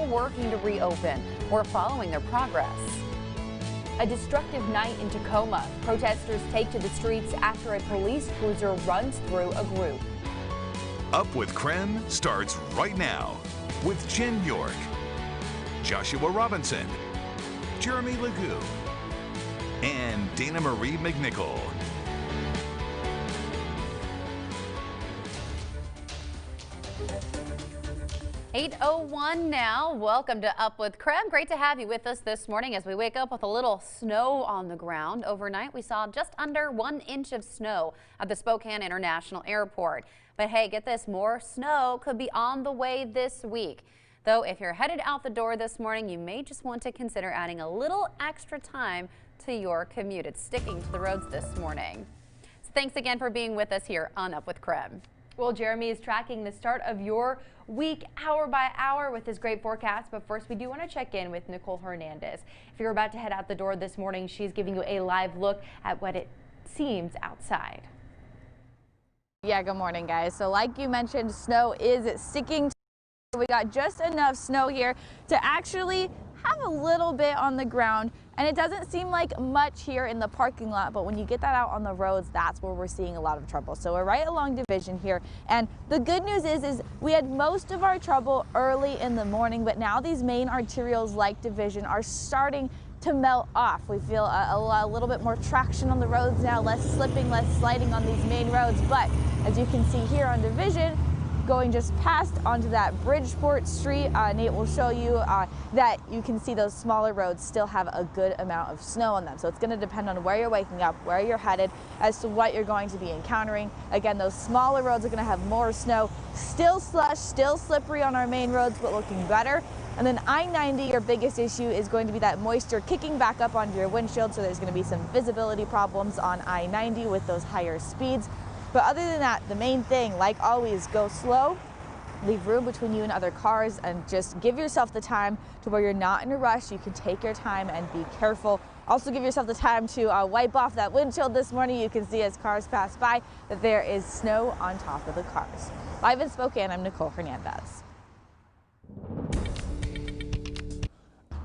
still working to reopen. We're following their progress. A destructive night in Tacoma. Protesters take to the streets after a police cruiser runs through a group. Up with KREM starts right now with Jen York, Joshua Robinson, Jeremy Legoo, and Dana Marie McNichol. .8:01 now. Welcome to Up with KREM. Great to have you with us this morning as we wake up with a little snow on the ground. Overnight, we saw just under 1 inch of snow at the Spokane International Airport. But hey, get this, more snow could be on the way this week. Though if you're headed out the door this morning, you may just want to consider adding a little extra time to your commute. It's sticking to the roads this morning. So thanks again for being with us here on Up with KREM. Well, Jeremy is tracking the start of your week hour by hour with his great forecast. But first, we do want to check in with Nicole Hernandez. If you're about to head out the door this morning, she's giving you a live look at what it seems outside. Yeah, good morning, guys. So like you mentioned, snow is sticking. We got just enough snow here to actually have a little bit on the ground, and it doesn't seem like much here in the parking lot, but when you get that out on the roads, that's where we're seeing a lot of trouble. So we're right along Division here, and the good news is we had most of our trouble early in the morning, but now these main arterials like Division are starting to melt off. We feel a little bit more traction on the roads now, less slipping, less sliding on these main roads. But as you can see here on Division, going just past onto that Bridgeport Street, Nate will show you that you can see those smaller roads still have a good amount of snow on them. So it's going to depend on where you're waking up, where you're headed, as to what you're going to be encountering. Again, those smaller roads are going to have more snow, still slush, still slippery on our main roads, but looking better. And then I-90, your biggest issue is going to be that moisture kicking back up onto your windshield, so there's going to be some visibility problems on I-90 with those higher speeds. But other than that, the main thing, like always, go slow, leave room between you and other cars, and just give yourself the time to where you're not in a rush. You can take your time and be careful. Also give yourself the time to wipe off that windshield this morning. You can see as cars pass by that there is snow on top of the cars. Live in Spokane, I'm Nicole Hernandez.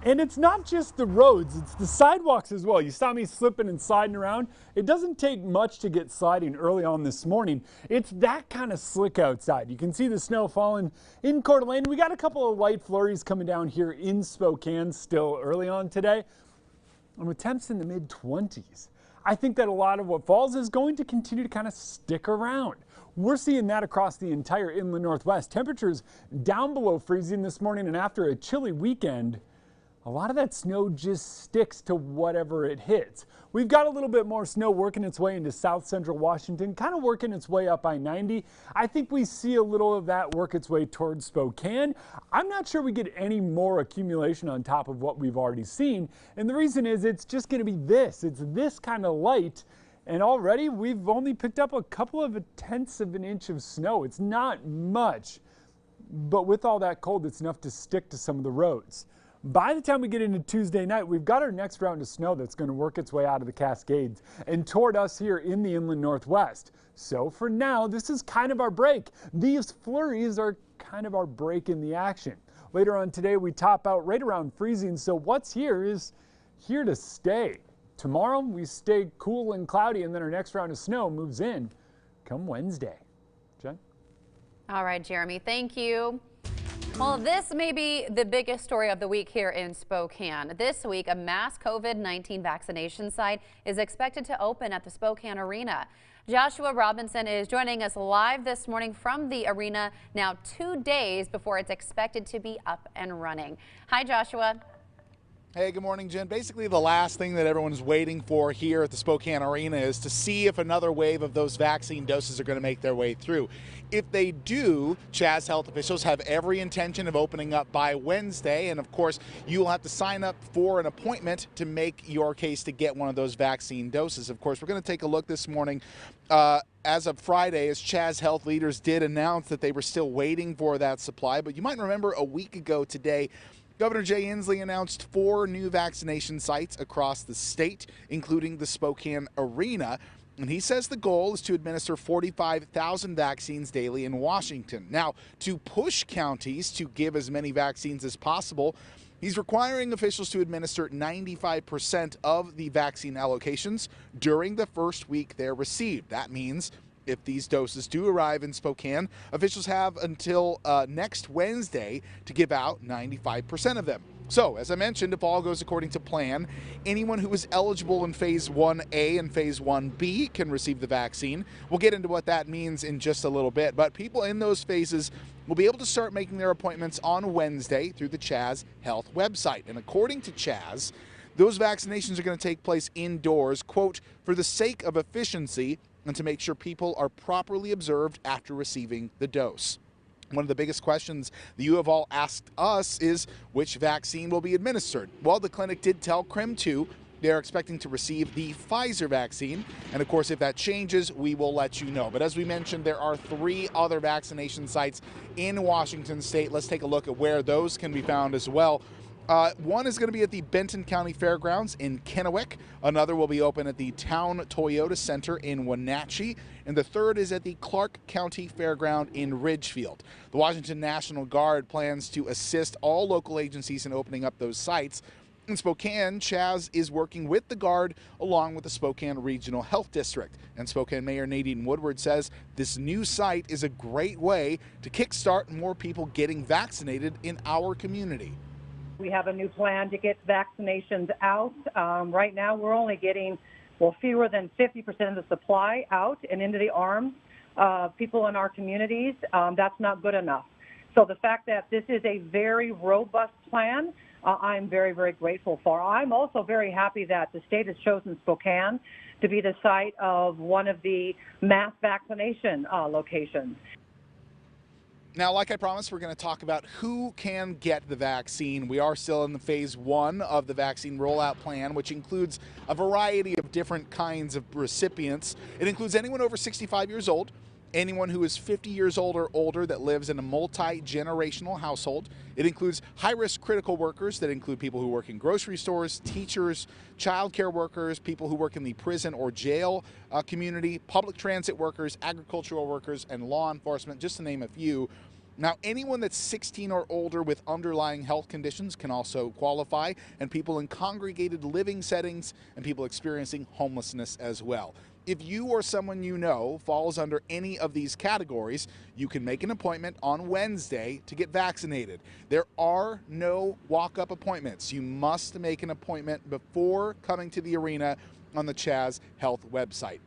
And it's not just the roads, it's the sidewalks as well. You saw me slipping and sliding around. It doesn't take much to get sliding early on this morning. It's that kind of slick outside. You can see the snow falling in Coeur d'Alene. We got a couple of light flurries coming down here in Spokane still early on today. And with temps in the mid-20s, I think that a lot of what falls is going to continue to kind of stick around. We're seeing that across the entire inland Northwest. Temperatures down below freezing this morning, and after a chilly weekend, a lot of that snow just sticks to whatever it hits. We've got a little bit more snow working its way into south central Washington, kind of working its way up I-90. I think we see a little of that work its way towards Spokane. I'm not sure we get any more accumulation on top of what we've already seen. And the reason is it's just going to be this. It's this kind of light. And already we've only picked up a couple of tenths of an inch of snow. It's not much, but with all that cold, it's enough to stick to some of the roads. By the time we get into Tuesday night, we've got our next round of snow that's going to work its way out of the Cascades and toward us here in the inland Northwest. So for now, this is kind of our break. These flurries are kind of our break in the action. Later on today, we top out right around freezing, so what's here is here to stay. Tomorrow, we stay cool and cloudy, and then our next round of snow moves in come Wednesday. Jen? All right, Jeremy, thank you. Well, this may be the biggest story of the week here in Spokane. This week, a mass COVID-19 vaccination site is expected to open at the Spokane Arena. Joshua Robinson is joining us live this morning from the arena, now 2 days before it's expected to be up and running. Hi, Joshua. Hey, good morning, Jen. Basically, the last thing that everyone's waiting for here at the Spokane Arena is to see if another wave of those vaccine doses are going to make their way through. If they do, Chaz health officials have every intention of opening up by Wednesday. And of course, you will have to sign up for an appointment to make your case to get one of those vaccine doses. Of course, we're going to take a look this morning. As of Friday, as Chaz health leaders did announce that they were still waiting for that supply. But you might remember a week ago today, Governor Jay Inslee announced 4 new vaccination sites across the state, including the Spokane Arena. And he says the goal is to administer 45,000 vaccines daily in Washington. Now, to push counties to give as many vaccines as possible, he's requiring officials to administer 95% of the vaccine allocations during the first week they're received. That means if these doses do arrive in Spokane, officials have until next Wednesday to give out 95% of them. So, as I mentioned, if all goes according to plan, anyone who is eligible in Phase 1A and Phase 1B can receive the vaccine. We'll get into what that means in just a little bit, but people in those phases will be able to start making their appointments on Wednesday through the Chaz Health website. And according to Chaz, those vaccinations are going to take place indoors, quote, for the sake of efficiency and to make sure people are properly observed after receiving the dose. One of the biggest questions that you have all asked us is which vaccine will be administered. Well, the clinic did tell KREM 2 they're expecting to receive the Pfizer vaccine. And of course, if that changes, we will let you know. But as we mentioned, there are 3 other vaccination sites in Washington state. Let's take a look at where those can be found as well. One is going to be at the Benton County Fairgrounds in Kennewick. Another will be open at the Town Toyota Center in Wenatchee. And the third is at the Clark County Fairground in Ridgefield. The Washington National Guard plans to assist all local agencies in opening up those sites. In Spokane, Chaz is working with the Guard along with the Spokane Regional Health District. And Spokane Mayor Nadine Woodward says this new site is a great way to kickstart more people getting vaccinated in our community. We have a new plan to get vaccinations out. Right now, we're only getting, fewer than 50% of the supply out and into the arms of people in our communities. That's not good enough. So the fact that this is a very robust plan, I'm very, very grateful for. I'm also very happy that the state has chosen Spokane to be the site of one of the mass vaccination locations. Now, like I promised, we're going to talk about who can get the vaccine. We are still in the Phase 1 of the vaccine rollout plan, which includes a variety of different kinds of recipients. It includes anyone over 65 years old, anyone who is 50 years old or older that lives in a multi-generational household. It includes high-risk critical workers that include people who work in grocery stores, teachers, child care workers, people who work in the prison or jail community, public transit workers, agricultural workers, and law enforcement, just to name a few. Now, anyone that's 16 or older with underlying health conditions can also qualify, and people in congregated living settings and people experiencing homelessness as well. If you or someone you know falls under any of these categories, you can make an appointment on Wednesday to get vaccinated. There are no walk-up appointments. You must make an appointment before coming to the arena on the Chaz Health website.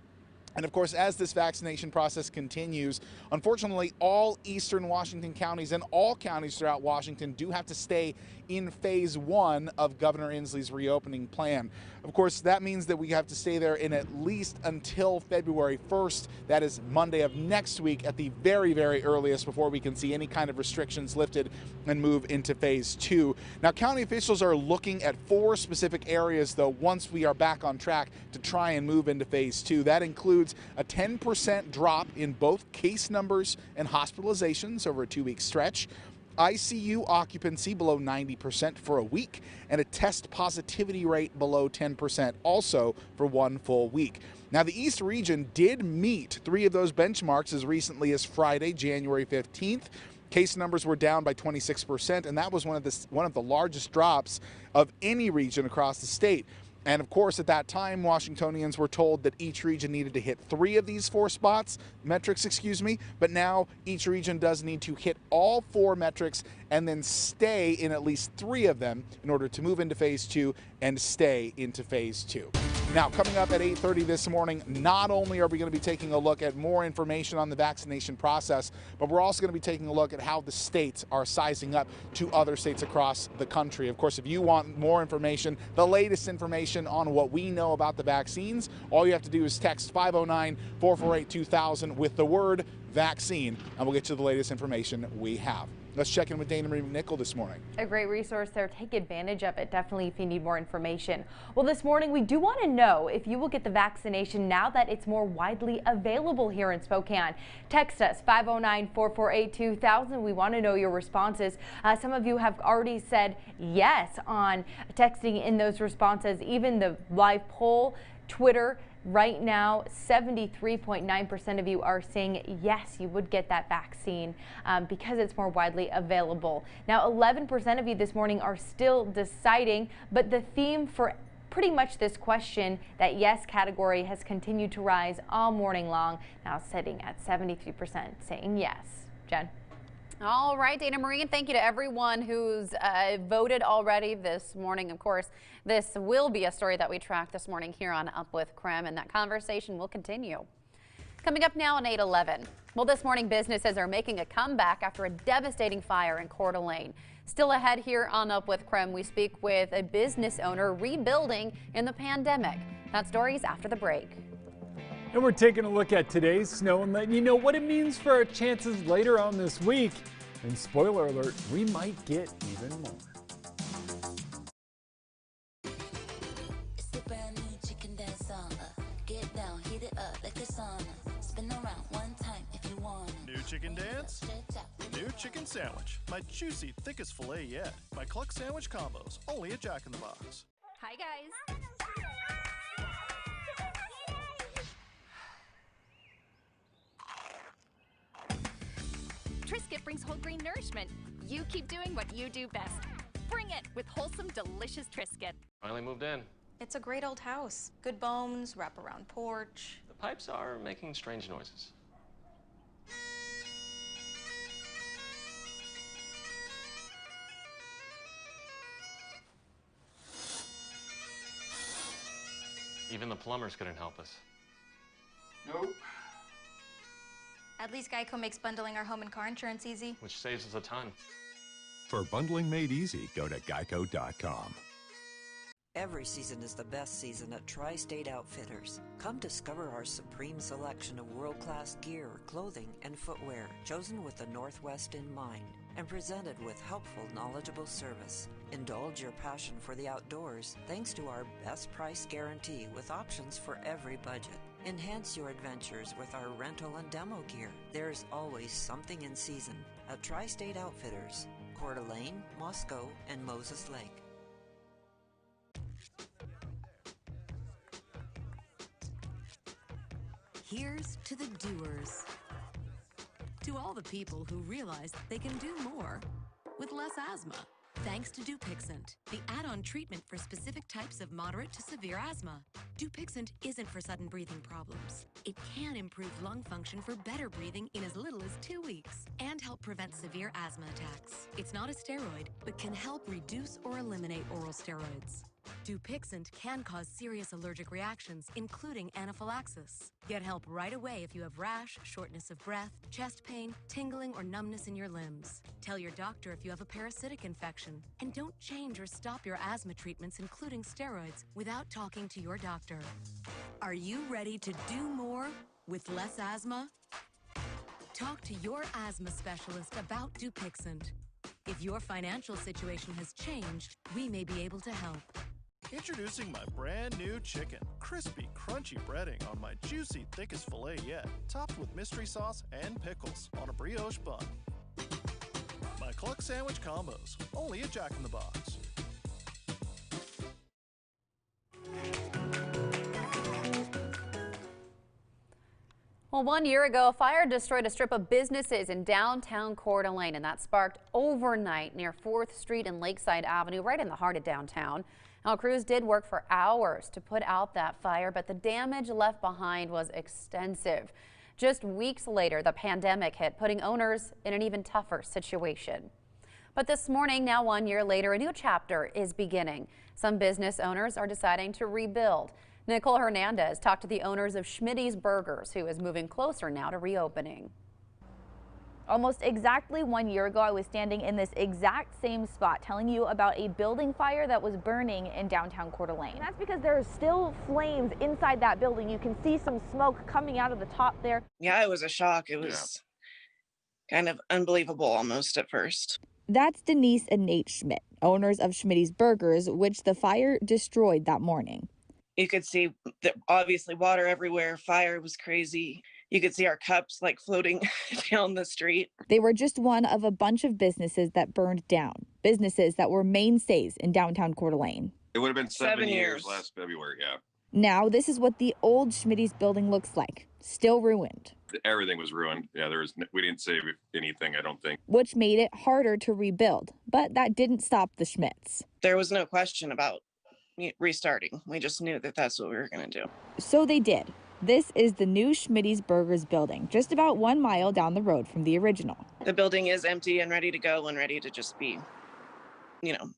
And of course, as this vaccination process continues, unfortunately, all eastern Washington counties and all counties throughout Washington do have to stay in Phase 1 of Governor Inslee's reopening plan. Of course, that means that we have to stay there in at least until February 1st. That is Monday of next week at the very, very earliest before we can see any kind of restrictions lifted and move into Phase 2. Now, county officials are looking at 4 specific areas, though, once we are back on track to try and move into Phase 2. That includes a 10% drop in both case numbers and hospitalizations over a 2-week stretch, ICU occupancy below 90% for a week, and a test positivity rate below 10% also for 1 full week. Now, the East region did meet 3 of those benchmarks as recently as Friday, January 15th. Case numbers were down by 26%, and that was one of the largest drops of any region across the state. And of course, at that time, Washingtonians were told that each region needed to hit 3 of these 4 metrics, but now each region does need to hit all 4 metrics and then stay in at least 3 of them in order to move into Phase 2 and stay into Phase 2. Now, coming up at 8:30 this morning, not only are we going to be taking a look at more information on the vaccination process, but we're also going to be taking a look at how the states are sizing up to other states across the country. Of course, if you want more information, the latest information on what we know about the vaccines, all you have to do is text 509-448-2000 with the word vaccine, and we'll get you the latest information we have. Let's check in with Dana Marie McNichol this morning. A great resource there. Take advantage of it, definitely, if you need more information. Well, this morning we do want to know if you will get the vaccination now that it's more widely available here in Spokane. Text us 509-448-2000. We want to know your responses. Some of you have already said yes on texting in those responses. Even the live poll, Twitter, Right now, 73.9% of you are saying yes, you would get that vaccine because it's more widely available. Now, 11% of you this morning are still deciding, but the theme for pretty much this question, that yes category, has continued to rise all morning long, now sitting at 73% saying yes. Jen? All right, Dana Marie, thank you to everyone who's voted already this morning. Of course, this will be a story that we track this morning here on Up with KREM, and that conversation will continue. Coming up now on 8:11. Well, this morning businesses are making a comeback after a devastating fire in Coeur d'Alene. Still ahead here on Up with KREM, we speak with a business owner rebuilding in the pandemic. That story's after the break. And we're taking a look at today's snow and letting you know what it means for our chances later on this week. And spoiler alert, we might get even more. It's the brand new chicken dance song. Get down, heat it up like a sauna. Spin around one time if you want it. New chicken dance, new chicken sandwich. My juicy, thickest filet yet. My cluck sandwich combos, only at Jack in the Box. Hi guys. Triscuit brings whole grain nourishment. You keep doing what you do best. Bring it with wholesome, delicious Triscuit. Finally moved in. It's a great old house. Good bones, wraparound porch. The pipes are making strange noises. Even the plumbers couldn't help us. Nope. At least Geico makes bundling our home and car insurance easy. Which saves us a ton. For bundling made easy, go to geico.com. Every season is the best season at Tri-State Outfitters. Come discover our supreme selection of world-class gear, clothing, and footwear, chosen with the Northwest in mind, and presented with helpful, knowledgeable service. Indulge your passion for the outdoors thanks to our best price guarantee with options for every budget. Enhance your adventures with our rental and demo gear. There's always something in season at Tri-State Outfitters, Coeur d'Alene, Moscow, and Moses Lake. Here's to the doers. To all the people who realize they can do more with less asthma. Thanks to Dupixent, the add-on treatment for specific types of moderate to severe asthma. Dupixent isn't for sudden breathing problems. It can improve lung function for better breathing in as little as 2 weeks and help prevent severe asthma attacks. It's not a steroid, but can help reduce or eliminate oral steroids. Dupixent can cause serious allergic reactions, including anaphylaxis. Get help right away if you have rash, shortness of breath, chest pain, tingling, or numbness in your limbs. Tell your doctor if you have a parasitic infection. And don't change or stop your asthma treatments, including steroids, without talking to your doctor. Are you ready to do more with less asthma? Talk to your asthma specialist about Dupixent. If your financial situation has changed, we may be able to help. Introducing my brand new chicken. Crispy, crunchy breading on my juicy, thickest filet yet, topped with mystery sauce and pickles on a brioche bun. My cluck sandwich combos, only at Jack in the Box. Well, 1 year ago, a fire destroyed a strip of businesses in downtown Coeur d'Alene, and that sparked overnight near 4th Street and Lakeside Avenue, right in the heart of downtown. Now, crews did work for hours to put out that fire, but the damage left behind was extensive. Just weeks later, the pandemic hit, putting owners in an even tougher situation. But this morning, now 1 year later, a new chapter is beginning. Some business owners are deciding to rebuild. Nicole Hernandez talked to the owners of Schmitty's Burgers, who is moving closer now to reopening. Almost exactly 1 year ago, I was standing in this exact same spot telling you about a building fire that was burning in downtown Coeur d'Alene. And that's because there are still flames inside that building. You can see some smoke coming out of the top there. Yeah, it was a shock. It was kind of unbelievable almost at first. That's Denise and Nate Schmidt, owners of Schmitty's Burgers, which the fire destroyed that morning. You could see obviously water everywhere. Fire was crazy. You could see our cups like floating down the street. They were just one of a bunch of businesses that burned down, businesses that were mainstays in downtown Coeur d'Alene. It would have been 7 years last February, yeah. Now, this is what the old Schmitty's building looks like, still ruined. Everything was ruined. Yeah, we didn't save anything, I don't think. Which made it harder to rebuild, but that didn't stop the Schmitts. There was no question about restarting. We just knew that that's what we were going to do. So they did. This is the new Schmitty's Burgers building, just about 1 mile down the road from the original. The building is empty and ready to go and ready to just be,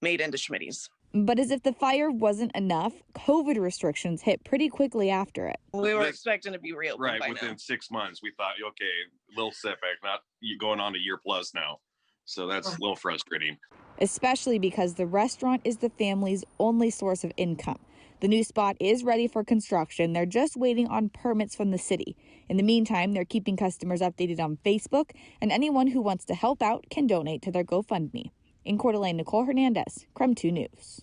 made into Schmitty's. But as if the fire wasn't enough, COVID restrictions hit pretty quickly after it. We were expecting to be real. Right, within 6 months, we thought, okay, a little setback, not going on a year plus now. So that's a little frustrating. Especially because the restaurant is the family's only source of income. The new spot is ready for construction. They're just waiting on permits from the city. In the meantime, they're keeping customers updated on Facebook, and anyone who wants to help out can donate to their GoFundMe. In Coeur d'Alene, Nicole Hernandez, KREM 2 News.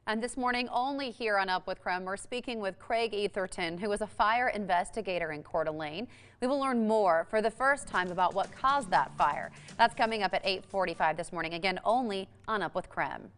And this morning, only here on Up with KREM, we're speaking with Craig Etherton, who is a fire investigator in Coeur d'Alene. We will learn more for the first time about what caused that fire. That's coming up at 8:45 this morning, again, only on Up with KREM.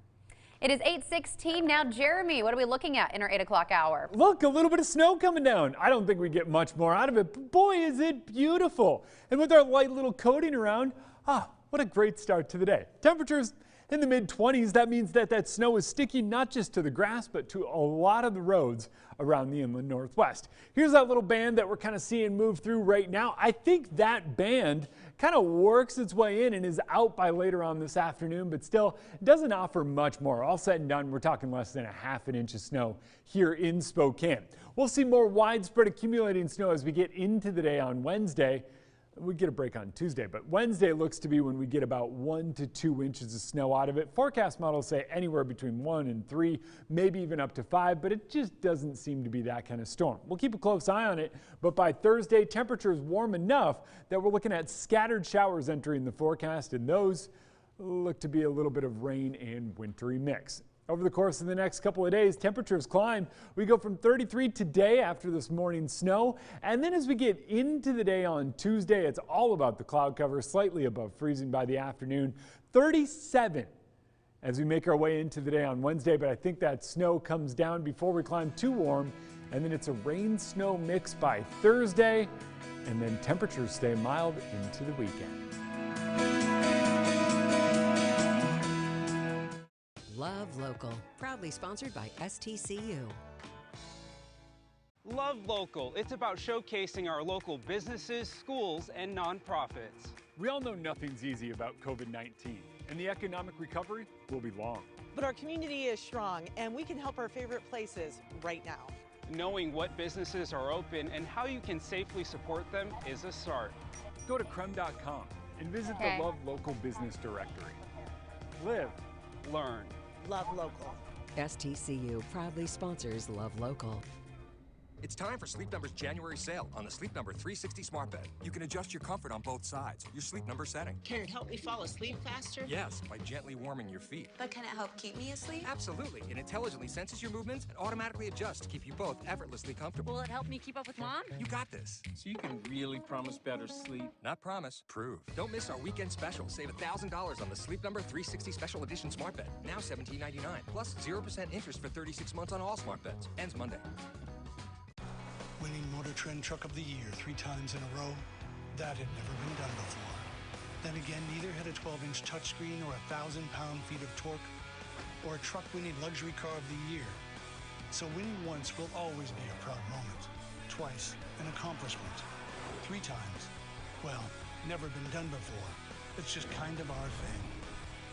It is 8:16 now. Jeremy, what are we looking at in our 8 o'clock hour? Look, a little bit of snow coming down. I don't think we get much more out of it, but boy, is it beautiful. And with our light little coating around, what a great start to the day. Temperatures in the mid-20s. That means that snow is sticking not just to the grass, but to a lot of the roads around the inland northwest. Here's that little band that we're kind of seeing move through right now. I think that band kind of works its way in and is out by later on this afternoon, but still doesn't offer much more. All said and done, we're talking less than a ½ an inch of snow here in Spokane. We'll see more widespread accumulating snow as we get into the day on Wednesday. We get a break on Tuesday, but Wednesday looks to be when we get about 1 to 2 inches of snow out of it. Forecast models say anywhere between 1 and 3, maybe even up to 5, but it just doesn't seem to be that kind of storm. We'll keep a close eye on it, but by Thursday, temperatures warm enough that we're looking at scattered showers entering the forecast, and those look to be a little bit of rain and wintry mix. Over the course of the next couple of days, temperatures climb. We go from 33 today after this morning's snow, and then as we get into the day on Tuesday, it's all about the cloud cover, slightly above freezing by the afternoon. 37 as we make our way into the day on Wednesday, but I think that snow comes down before we climb too warm, and then it's a rain-snow mix by Thursday, and then temperatures stay mild into the weekend. Love Local, proudly sponsored by STCU. Love Local. It's about showcasing our local businesses, schools, and nonprofits. We all know nothing's easy about COVID-19, and the economic recovery will be long. But our community is strong, and we can help our favorite places right now. Knowing what businesses are open and how you can safely support them is a start. Go to KREM.com and visit the Love Local Business Directory. Live. Learn. Love Local. STCU proudly sponsors Love Local. It's time for Sleep Number's January sale on the Sleep Number 360 smart bed. You can adjust your comfort on both sides, your Sleep Number setting. Can it help me fall asleep faster? Yes, by gently warming your feet. But can it help keep me asleep? Absolutely. It intelligently senses your movements and automatically adjusts to keep you both effortlessly comfortable. Will it help me keep up with Mom? You got this. So you can really promise better sleep? Not promise, prove. Don't miss our weekend special. Save $1,000 on the Sleep Number 360 Special Edition smart bed. Now $17.99 plus 0% interest for 36 months on all smart beds. Ends Monday. Winning Motor Trend Truck of the Year 3 times in a row, that had never been done before. Then again, neither had a 12-inch touchscreen or 1,000 pound-feet of torque, or a truck winning Luxury Car of the Year. So winning once will always be a proud moment. Twice, an accomplishment. 3 times, well, never been done before. It's just kind of our thing.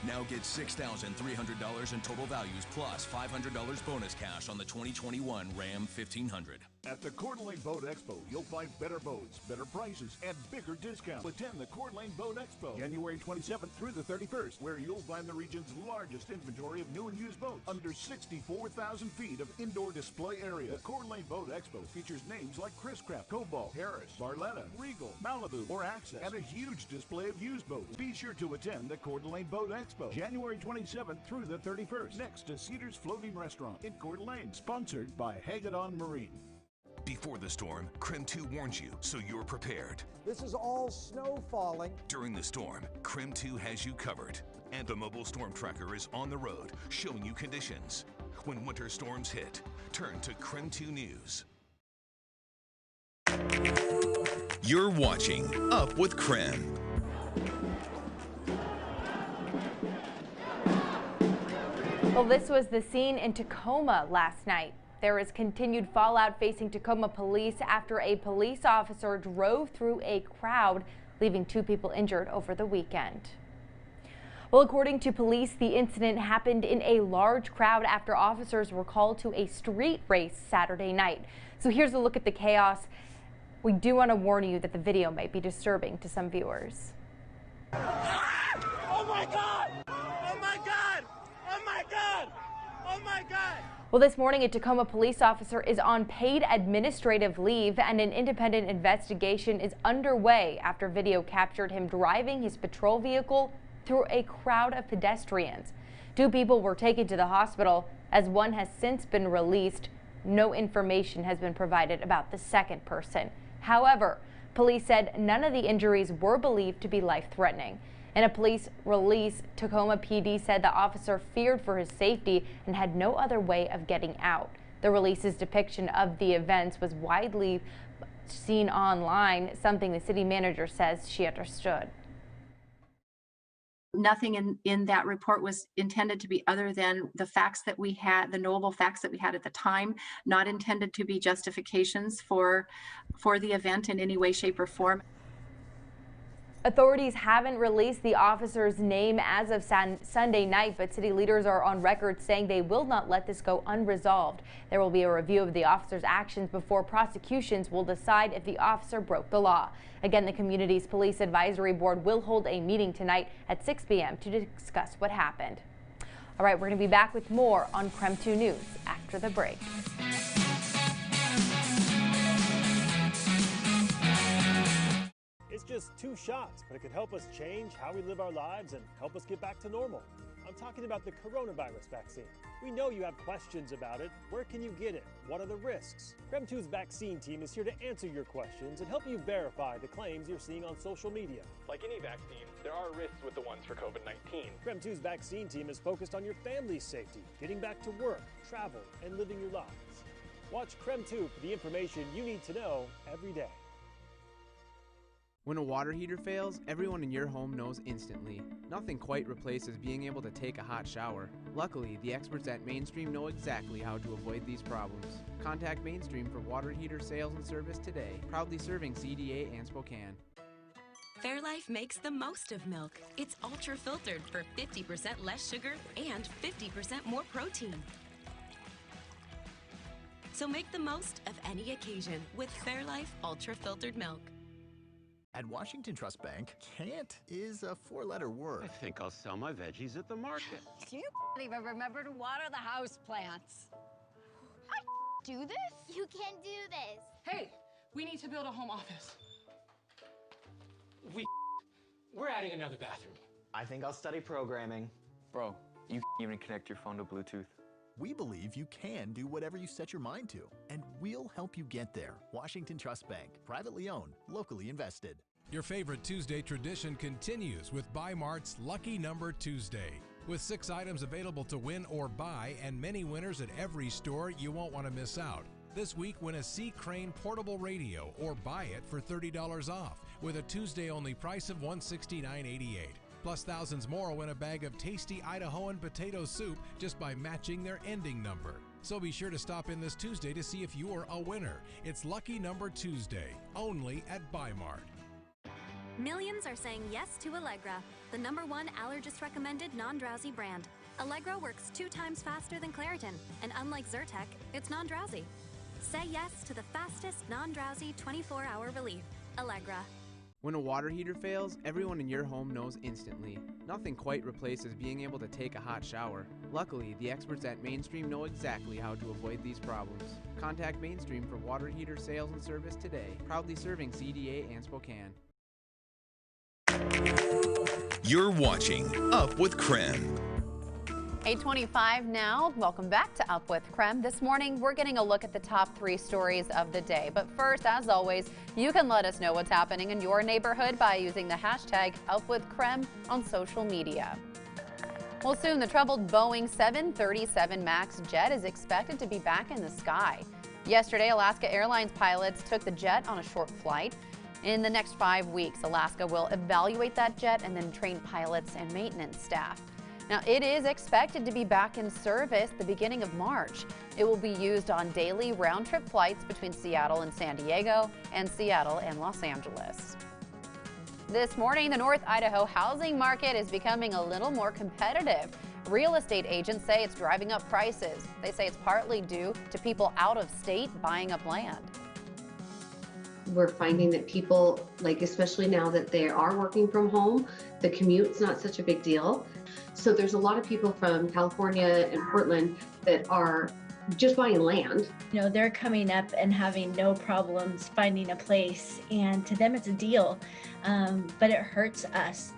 Now get $6,300 in total values plus $500 bonus cash on the 2021 Ram 1500. At the Coeur d'Alene Boat Expo, you'll find better boats, better prices, and bigger discounts. Attend the Coeur d'Alene Boat Expo, January 27th through the 31st, where you'll find the region's largest inventory of new and used boats. Under 64,000 feet of indoor display area. The Coeur d'Alene Boat Expo features names like Chris Craft, Cobalt, Harris, Barletta, Regal, Malibu, or Access, and a huge display of used boats. Be sure to attend the Coeur d'Alene Boat Expo, January 27th through the 31st, next to Cedars Floating Restaurant in Coeur d'Alene, sponsored by Hagedon Marine. Before the storm, KREM 2 warns you so you're prepared. This is all snow falling. During the storm, KREM 2 has you covered. And the mobile storm tracker is on the road, showing you conditions. when winter storms hit. Turn to KREM 2 News. You're watching Up with KREM. Well, this was the scene in Tacoma last night. There is continued fallout facing Tacoma police after a police officer drove through a crowd, leaving 2 people injured over the weekend. Well, according to police, the incident happened in a large crowd after officers were called to a street race Saturday night. So here's a look at the chaos. We do want to warn you that the video might be disturbing to some viewers. Oh my God! Oh my God! Oh my God! Oh my God! Well, this morning, a Tacoma police officer is on paid administrative leave, and an independent investigation is underway after video captured him driving his patrol vehicle through a crowd of pedestrians. 2 people were taken to the hospital, as one has since been released. No information has been provided about the second person. However, police said none of the injuries were believed to be life-threatening. In a police release, Tacoma PD said the officer feared for his safety and had no other way of getting out. The release's depiction of the events was widely seen online, something the city manager says she understood. Nothing in that report was intended to be other than the facts that we had, the knowable facts that we had at the time, not intended to be justifications for the event in any way, shape, or form. Authorities haven't released the officer's name as of Sunday night, but city leaders are on record saying they will not let this go unresolved. There will be a review of the officer's actions before prosecutions will decide if the officer broke the law. Again, the community's police advisory board will hold a meeting tonight at 6 p.m. to discuss what happened. All right, we're going to be back with more on KREM 2 News after the break. It's just 2 shots, but it could help us change how we live our lives and help us get back to normal. I'm talking about the coronavirus vaccine. We know you have questions about it. Where can you get it? What are the risks? KREM 2's vaccine team is here to answer your questions and help you verify the claims you're seeing on social media. Like any vaccine, there are risks with the ones for COVID-19. KREM 2's vaccine team is focused on your family's safety, getting back to work, travel, and living your lives. Watch KREM 2 for the information you need to know every day. When a water heater fails, everyone in your home knows instantly. Nothing quite replaces being able to take a hot shower. Luckily, the experts at Mainstream know exactly how to avoid these problems. Contact Mainstream for water heater sales and service today, proudly serving CDA and Spokane. Fairlife makes the most of milk. It's ultra filtered for 50% less sugar and 50% more protein. So make the most of any occasion with Fairlife ultra filtered milk. At Washington Trust Bank, can't is a 4-letter word. I think I'll sell my veggies at the market. You even remember to water the house plants. I do this? You can do this. Hey, we need to build a home office. We're adding another bathroom. I think I'll study programming. Bro, you can't even connect your phone to Bluetooth. We believe you can do whatever you set your mind to, and we'll help you get there. Washington Trust Bank, privately owned, locally invested. Your favorite Tuesday tradition continues with Buy Mart's Lucky Number Tuesday. With 6 items available to win or buy and many winners at every store, you won't want to miss out. This week, win a C. Crane portable radio or buy it for $30 off with a Tuesday-only price of $169.88. Plus, thousands more will win a bag of tasty Idahoan potato soup just by matching their ending number. So be sure to stop in this Tuesday to see if you're a winner. It's Lucky Number Tuesday, only at Buy Mart. Millions are saying yes to Allegra, the #1 allergist-recommended non-drowsy brand. Allegra works 2 times faster than Claritin, and unlike Zyrtec, it's non-drowsy. Say yes to the fastest non-drowsy 24-hour relief. Allegra. When a water heater fails, everyone in your home knows instantly. Nothing quite replaces being able to take a hot shower. Luckily, the experts at Mainstream know exactly how to avoid these problems. Contact Mainstream for water heater sales and service today, proudly serving CDA and Spokane. You're watching Up with KREM. 8:25 now. Welcome back to Up with KREM. This morning, we're getting a look at the top 3 stories of the day. But first, as always, you can let us know what's happening in your neighborhood by using the hashtag UpWithKREM on social media. Well, soon the troubled Boeing 737 MAX jet is expected to be back in the sky. Yesterday, Alaska Airlines pilots took the jet on a short flight. In the next 5 weeks, Alaska will evaluate that jet and then train pilots and maintenance staff. Now, it is expected to be back in service the beginning of March. It will be used on daily round-trip flights between Seattle and San Diego and Seattle and Los Angeles. This morning, the North Idaho housing market is becoming a little more competitive. Real estate agents say it's driving up prices. They say it's partly due to people out of state buying up land. We're finding that people, especially now that they are working from home, the commute's not such a big deal. So there's a lot of people from California and Portland that are just buying land. You know, they're coming up and having no problems finding a place, and to them it's a deal, but it hurts us.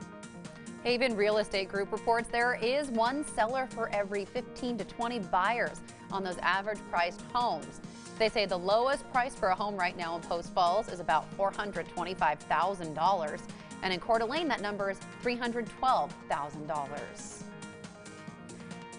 Haven Real Estate Group reports there is one seller for every 15 to 20 buyers on those average priced homes. They say the lowest price for a home right now in Post Falls is about $425,000. And in Coeur d'Alene, that number is $312,000.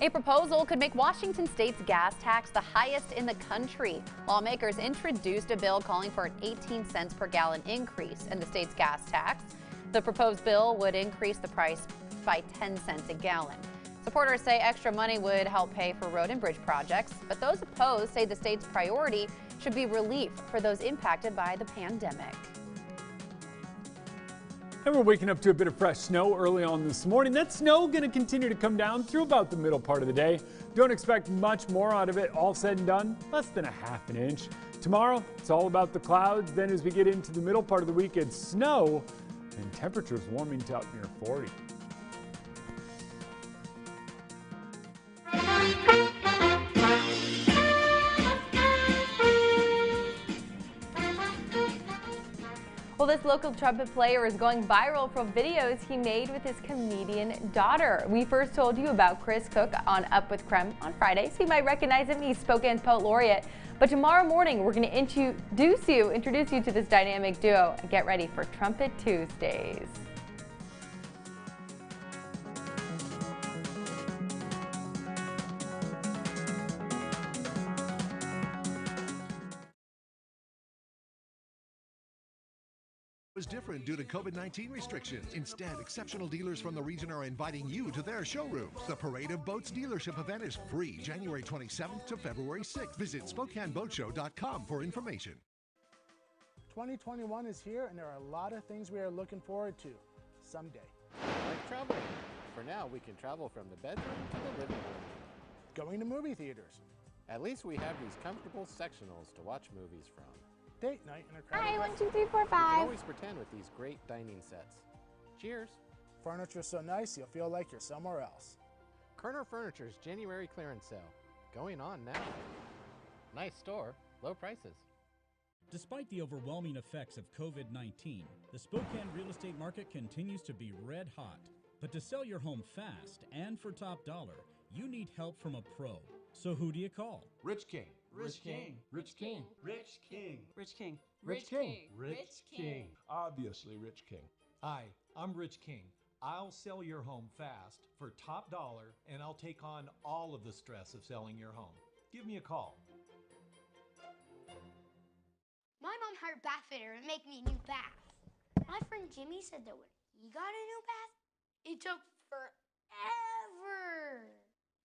A proposal could make Washington State's gas tax the highest in the country. Lawmakers introduced a bill calling for an 18 cents per gallon increase in the state's gas tax. The proposed bill would increase the price by 10 cents a gallon. Supporters say extra money would help pay for road and bridge projects, but those opposed say the state's priority should be relief for those impacted by the pandemic. And we're waking up to a bit of fresh snow early on this morning. That snow going to continue to come down through about the middle part of the day. Don't expect much more out of it. All said and done, less than a half an inch. Tomorrow, it's all about the clouds. Then as we get into the middle part of the week, it's snow and temperatures warming to up near 40. Well, this local trumpet player is going viral from videos he made with his comedian daughter. We first told you about Chris Cook on Up with KREM on Friday, so you might recognize him. He's Spokane's poet laureate. But tomorrow morning, we're going to introduce you to this dynamic duo. Get ready for Trumpet Tuesdays. Was different due to COVID-19 restrictions. Instead, exceptional dealers from the region are inviting you to their showrooms. The Parade of Boats dealership event is free January 27th to February 6th. Visit SpokaneBoatShow.com for information. 2021 is here, and there are a lot of things we are looking forward to someday. Like traveling. For now, we can travel from the bedroom to the living room. Going to movie theaters. At least we have these comfortable sectionals to watch movies from. Date night in a crowded Hi, 1, restaurant. 2, 3, 4, You can 5. always pretend with these great dining sets. Cheers. Furniture so nice you'll feel like you're somewhere else. Kerner Furniture's January clearance sale. Going on now. Nice store, low prices. Despite the overwhelming effects of COVID-19, the Spokane real estate market continues to be red hot. But to sell your home fast and for top dollar, you need help from a pro. So who do you call? Rich King. Rich King. Rich King. Rich King. Rich King. Rich King. Rich King. Obviously, Rich King. Hi, I'm Rich King. I'll sell your home fast for top dollar, and I'll take on all of the stress of selling your home. Give me a call. My mom hired a bath fitter to make me a new bath. My friend Jimmy said that when he got a new bath, it took forever.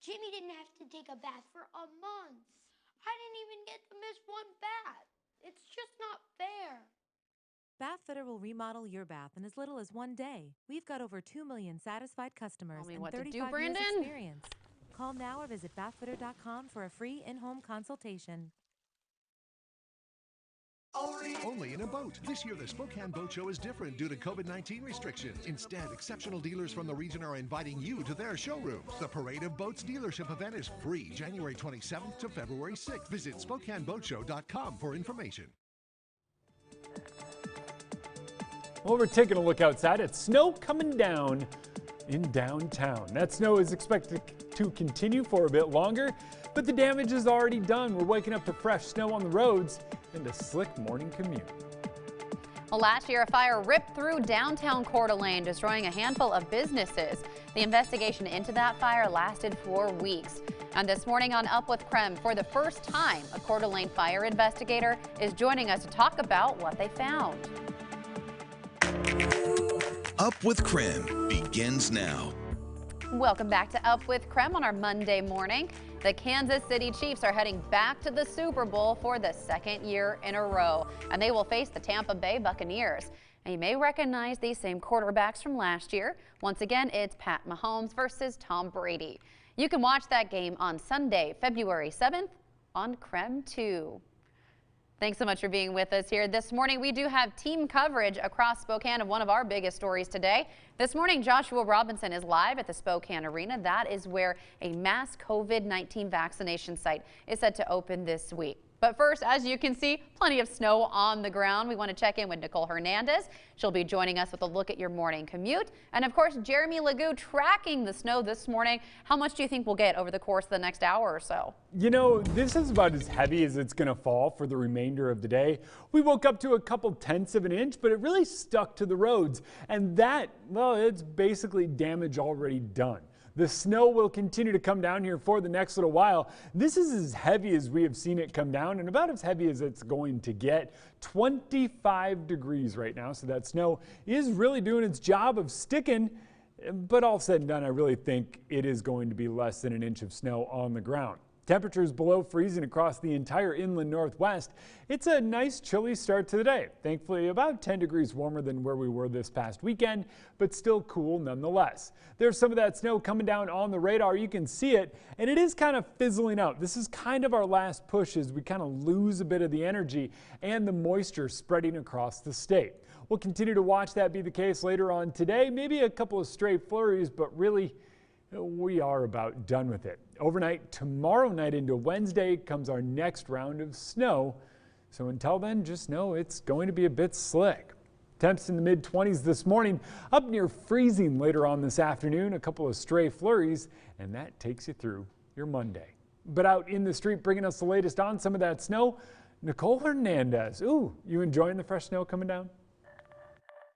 Jimmy didn't have to take a bath for a month. I didn't even get to miss one bath. It's just not fair. Bath Fitter will remodel your bath in as little as 1 day. We've got over 2 million satisfied customers and 35 years experience. Call now or visit bathfitter.com for a free in-home consultation. Only in a boat. This year, the Spokane Boat Show is different due to COVID-19 restrictions. Instead, exceptional dealers from the region are inviting you to their showrooms. The Parade of Boats dealership event is free January 27th to February 6th. Visit SpokaneBoatShow.com for information. Well, we're taking a look outside at snow coming down in downtown. That snow is expected to continue for a bit longer, but the damage is already done. We're waking up to fresh snow on the roads and a slick morning commute. Well, last year, a fire ripped through downtown Coeur d'Alene, destroying a handful of businesses. The investigation into that fire lasted for weeks. And this morning on Up with KREM, for the first time, a Coeur d'Alene fire investigator is joining us to talk about what they found. Up with KREM begins now. Welcome back to Up with KREM on our Monday morning. The Kansas City Chiefs are heading back to the Super Bowl for the second year in a row, and they will face the Tampa Bay Buccaneers. And you may recognize these same quarterbacks from last year. Once again, it's Pat Mahomes versus Tom Brady. You can watch that game on Sunday, February 7th on KREM 2. Thanks so much for being with us here this morning. We do have team coverage across Spokane of one of our biggest stories today. This morning, Joshua Robinson is live at the Spokane Arena. That is where a mass COVID-19 vaccination site is set to open this week. But first, as you can see, plenty of snow on the ground. We want to check in with Nicole Hernandez. She'll be joining us with a look at your morning commute. And of course, Jeremy Legoo tracking the snow this morning. How much do you think we'll get over the course of the next hour or so? You know, this is about as heavy as it's going to fall for the remainder of the day. We woke up to a couple tenths of an inch, but it really stuck to the roads. And that, well, it's basically damage already done. The snow will continue to come down here for the next little while. This is as heavy as we have seen it come down and about as heavy as it's going to get. 25 degrees right now, so that snow is really doing its job of sticking. But all said and done, I really think it is going to be less than an inch of snow on the ground. Temperatures below freezing across the entire inland Northwest. It's a nice chilly start to the day. Thankfully, about 10 degrees warmer than where we were this past weekend, but still cool nonetheless. There's some of that snow coming down on the radar. You can see it, and it is kind of fizzling out. This is kind of our last push as we kind of lose a bit of the energy and the moisture spreading across the state. We'll continue to watch that be the case later on today. Maybe a couple of stray flurries, but really, we are about done with it. Overnight, tomorrow night into Wednesday comes our next round of snow. So until then, just know it's going to be a bit slick. Temps in the mid-20s this morning, up near freezing later on this afternoon, a couple of stray flurries, and that takes you through your Monday. But out in the street bringing us the latest on some of that snow, Nicole Hernandez. Ooh, you enjoying the fresh snow coming down?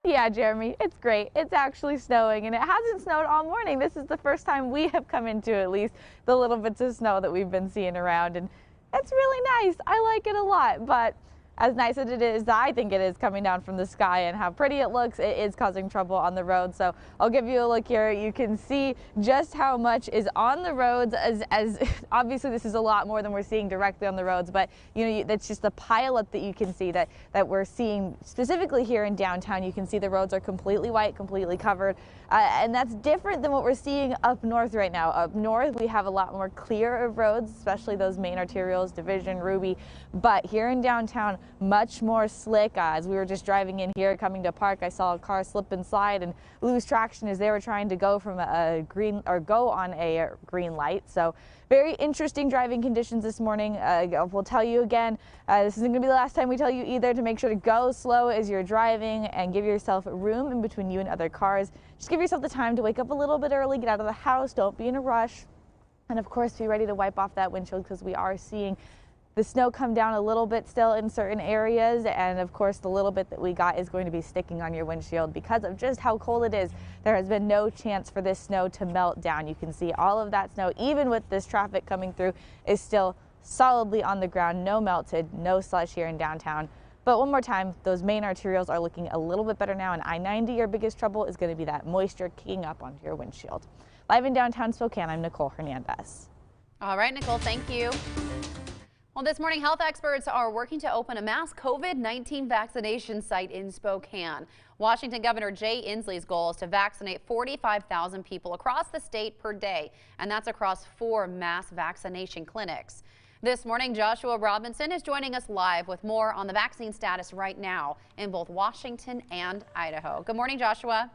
Yeah, Jeremy, it's great. It's actually snowing, and it hasn't snowed all morning. This is the first time we have come into at least the little bits of snow that we've been seeing around, and it's really nice. I like it a lot, but as nice as it is, I think it is coming down from the sky and how pretty it looks, it is causing trouble on the road. So I'll give you a look here. You can see just how much is on the roads as obviously this is a lot more than we're seeing directly on the roads, but you know, that's just the pileup that you can see that we're seeing specifically here in downtown. You can see the roads are completely white, completely covered, and that's different than what we're seeing up north right now. Up north, we have a lot more clear of roads, especially those main arterials, Division, Ruby, but here in downtown, much more slick. As we were just driving in here coming to park, I saw a car slip and slide and lose traction as they were trying to go from a green or go on a green light. So very interesting driving conditions this morning. We'll tell you again, this isn't going to be the last time we tell you either, to make sure to go slow as you're driving and give yourself room in between you and other cars. Just give yourself the time to wake up a little bit early, get out of the house, don't be in a rush, and of course be ready to wipe off that windshield because we are seeing the snow come down a little bit still in certain areas, and of course the little bit that we got is going to be sticking on your windshield because of just how cold it is. There has been no chance for this snow to melt down. You can see all of that snow, even with this traffic coming through, is still solidly on the ground, no melted, no slush here in downtown. But one more time, those main arterials are looking a little bit better now, and I-90, your biggest trouble is going to be that moisture kicking up onto your windshield. Live in downtown Spokane, I'm Nicole Hernandez. All right, Nicole, thank you. Well, this morning, health experts are working to open a mass COVID-19 vaccination site in Spokane. Washington Governor Jay Inslee's goal is to vaccinate 45,000 people across the state per day, and that's across 4 mass vaccination clinics. This morning, Joshua Robinson is joining us live with more on the vaccine status right now in both Washington and Idaho. Good morning, Joshua.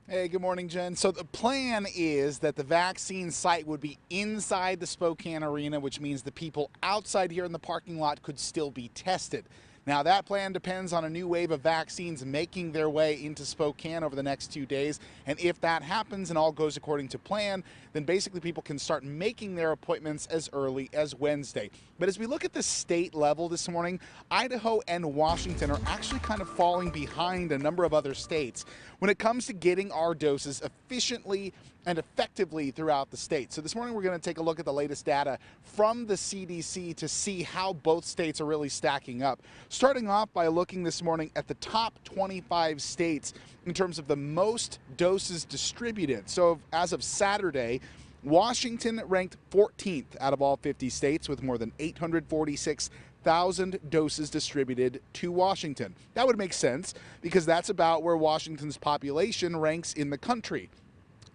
Hey, good morning, Jen. So the plan is that the vaccine site would be inside the Spokane Arena, which means the people outside here in the parking lot could still be tested. Now, that plan depends on a new wave of vaccines making their way into Spokane over the next 2 days. And if that happens and all goes according to plan, then basically people can start making their appointments as early as Wednesday. But as we look at the state level this morning, Idaho and Washington are actually kind of falling behind a number of other states when it comes to getting our doses efficiently and effectively throughout the state. So this morning we're going to take a look at the latest data from the CDC to see how both states are really stacking up. Starting off by looking this morning at the top 25 states in terms of the most doses distributed. So as of Saturday, Washington ranked 14th out of all 50 states with more than 846,000 doses distributed to Washington. That would make sense because that's about where Washington's population ranks in the country.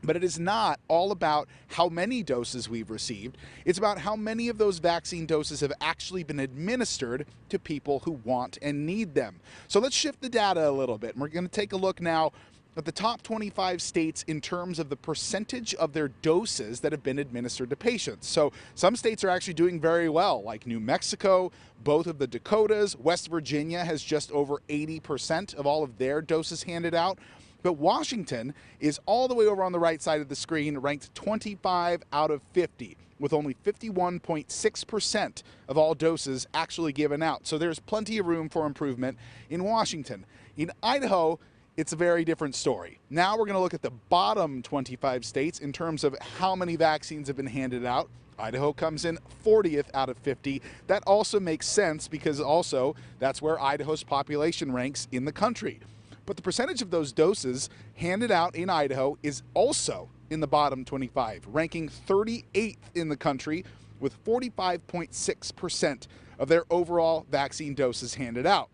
But it is not all about how many doses we've received. It's about how many of those vaccine doses have actually been administered to people who want and need them. So let's shift the data a little bit. We're going to take a look now at the top 25 states in terms of the percentage of their doses that have been administered to patients. So some states are actually doing very well, like New Mexico, both of the Dakotas. West Virginia has just over 80% of all of their doses handed out. But Washington is all the way over on the right side of the screen, ranked 25 out of 50, with only 51.6% of all doses actually given out. So there's plenty of room for improvement in Washington. In Idaho, it's a very different story. Now we're going to look at the bottom 25 states in terms of how many vaccines have been handed out. Idaho comes in 40th out of 50. That also makes sense because also that's where Idaho's population ranks in the country. But the percentage of those doses handed out in Idaho is also in the bottom 25, ranking 38th in the country with 45.6% of their overall vaccine doses handed out.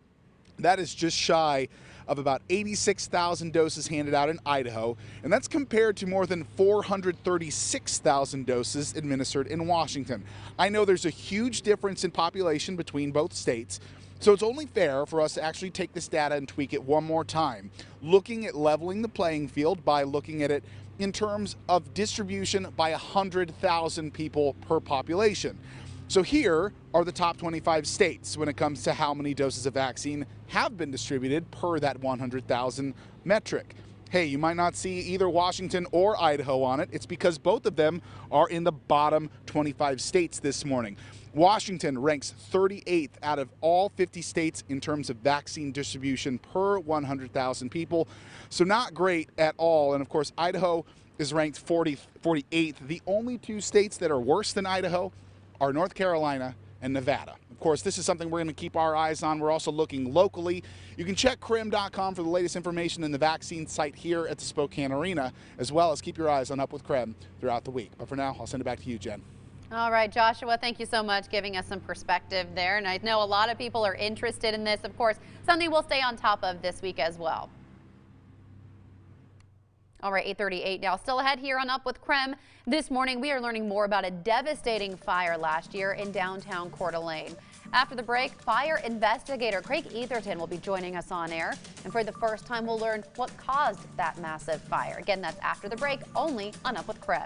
That is just shy of about 86,000 doses handed out in Idaho, and that's compared to more than 436,000 doses administered in Washington. I know there's a huge difference in population between both states, so it's only fair for us to actually take this data and tweak it one more time, looking at leveling the playing field by looking at it in terms of distribution by 100,000 people per population. So here are the top 25 states when it comes to how many doses of vaccine have been distributed per that 100,000 metric. Hey, you might not see either Washington or Idaho on it. It's because both of them are in the bottom 25 states this morning. Washington ranks 38th out of all 50 states in terms of vaccine distribution per 100,000 people. So not great at all. And of course, Idaho is ranked 48th. The only two states that are worse than Idaho are North Carolina and Nevada. Of course, this is something we're going to keep our eyes on. We're also looking locally. You can check KREM.com for the latest information in the vaccine site here at the Spokane Arena, as well as keep your eyes on Up with KREM throughout the week. But for now, I'll send it back to you, Jen. All right, Joshua, thank you so much giving us some perspective there. And I know a lot of people are interested in this. Of course, something we'll stay on top of this week as well. All right, 8:38 now. Still ahead here on Up with KREM. This morning, we are learning more about a devastating fire last year in downtown Coeur d'Alene. After the break, fire investigator Craig Etherton will be joining us on air. And for the first time, we'll learn what caused that massive fire. Again, that's after the break, only on Up with KREM.